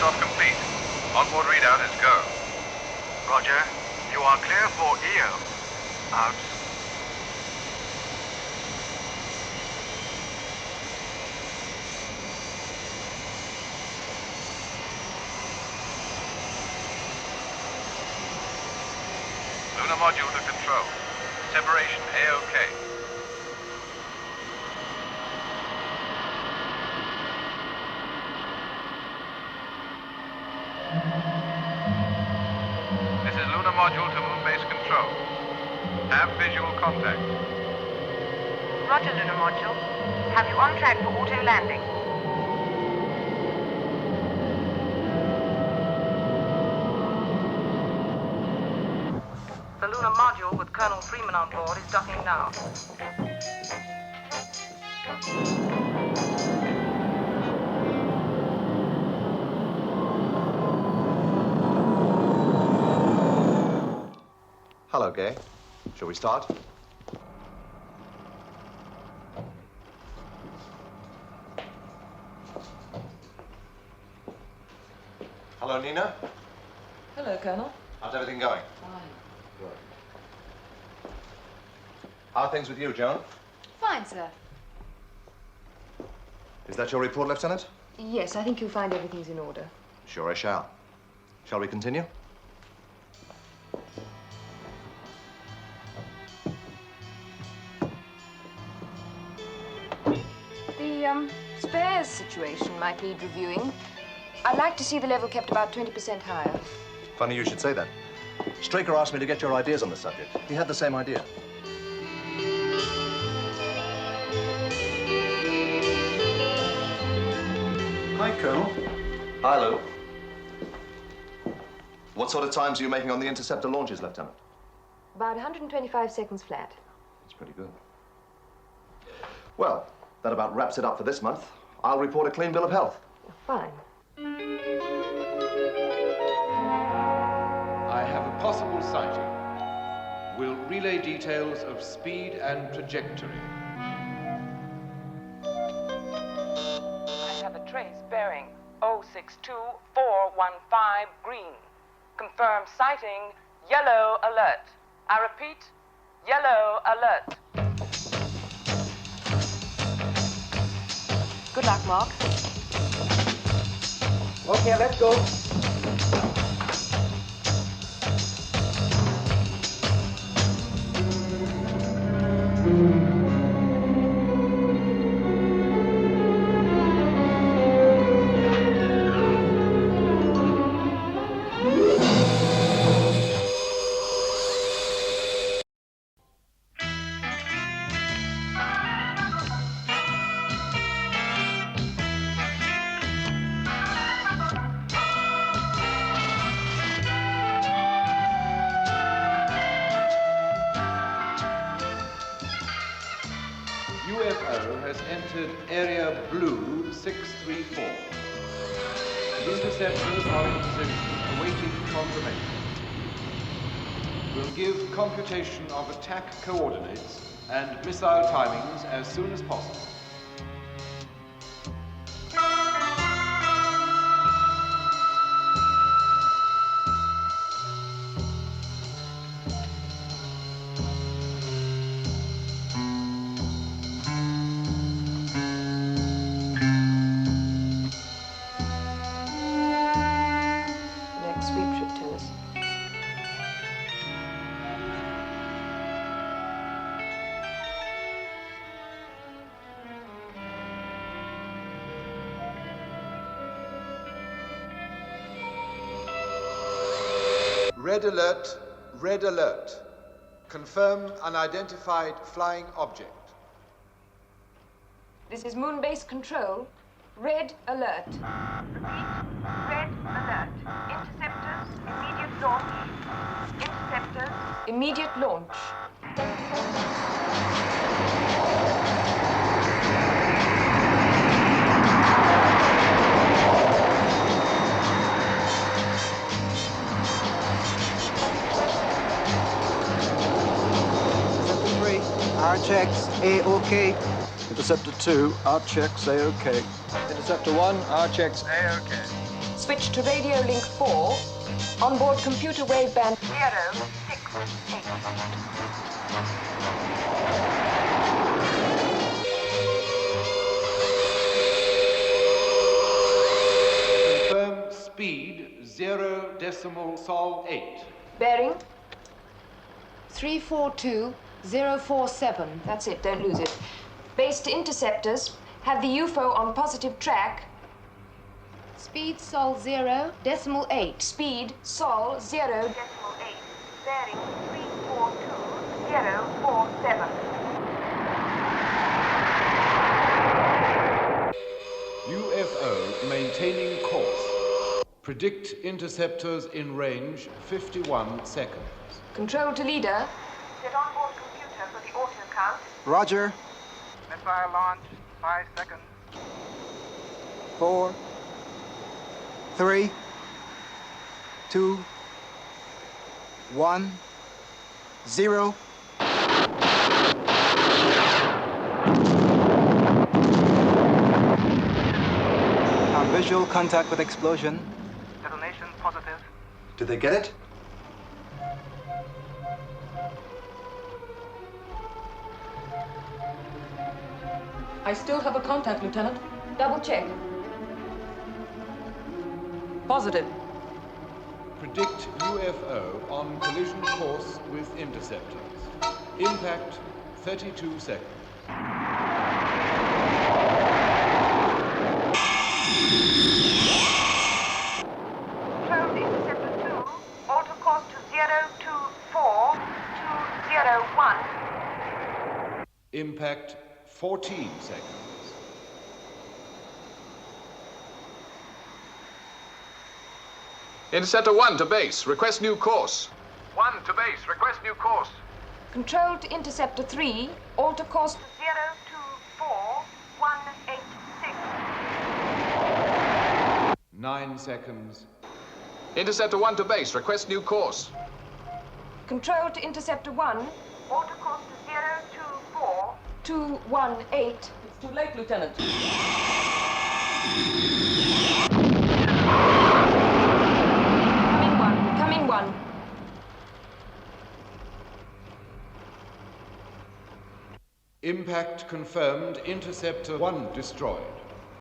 Liftoff complete. Onboard readout is go. Roger. You are clear for EO. Out. Lunar module to control. Separation A-OK. This is Lunar module to Moon Base Control. Have visual contact. Roger, Lunar module. Have you on track for auto landing? The lunar module with Colonel Freeman on board is docking now. Hello, Gay. Shall we start? Hello, Nina. Hello, Colonel. How's everything going? Fine. Good. How are things with you, Joan? Fine, sir. Is that your report, Lieutenant? Yes, I think you'll find everything's in order. Sure I shall. Shall we continue? The, spares situation might need reviewing. I'd like to see the level kept about 20% higher. Funny you should say that. Straker asked me to get your ideas on the subject. He had the same idea. Hi, Colonel. Hi, Lou. What sort of times are you making on the Interceptor launches, Lieutenant? About 125 seconds flat. That's pretty good. Well, that about wraps it up for this month. I'll report a clean bill of health. Fine. I have a possible sighting. Will relay details of speed and trajectory. I have a trace bearing 062415 green. Confirmed sighting, yellow alert. I repeat, yellow alert. Good luck, Mark. Okay, let's go. UFO has entered area blue 634. The interceptors are in position awaiting confirmation. We'll give computation of attack coordinates and missile timings as soon as possible. Next sweep should tell us. Red alert, red alert. Confirm unidentified flying object. This is Moon Base Control. Red alert. Red alert. Interceptors, immediate launch. Interceptors. Immediate launch. Our checks A-OK. Interceptor 2, our checks A-OK. Interceptor 1, our checks A-OK. Switch to radio link 4. Onboard computer wave band 068. Confirm speed 0.8. bearing 342047. That's it, don't lose it. Base to Interceptors. Have the UFO on positive track. Speed Sol 0.8. Speed Sol 0.8. Bearing 342047. UFO maintaining course. Predict interceptors in range 51 seconds. Control to leader. Set onboard computer for the auto count. Roger. Missile launch, 5 seconds. 4, 3, 2, 1, 0. Our visual contact with explosion. Detonation positive. Did they get it? I still have a contact, Lieutenant. Double check. Positive. Predict UFO on collision course with interceptors. Impact 32 seconds. Control to Interceptor 2. Auto course to 024201. Impact 14 seconds. Interceptor 1 to base. Request new course. 1 to base. Request new course. Control to Interceptor 3. Alter course. 024186. 9 seconds. Interceptor 1 to base. Request new course. Control to Interceptor 1. Auto course to 024. 218. It's too late, Lieutenant. Coming one. Impact confirmed. Interceptor 1 destroyed.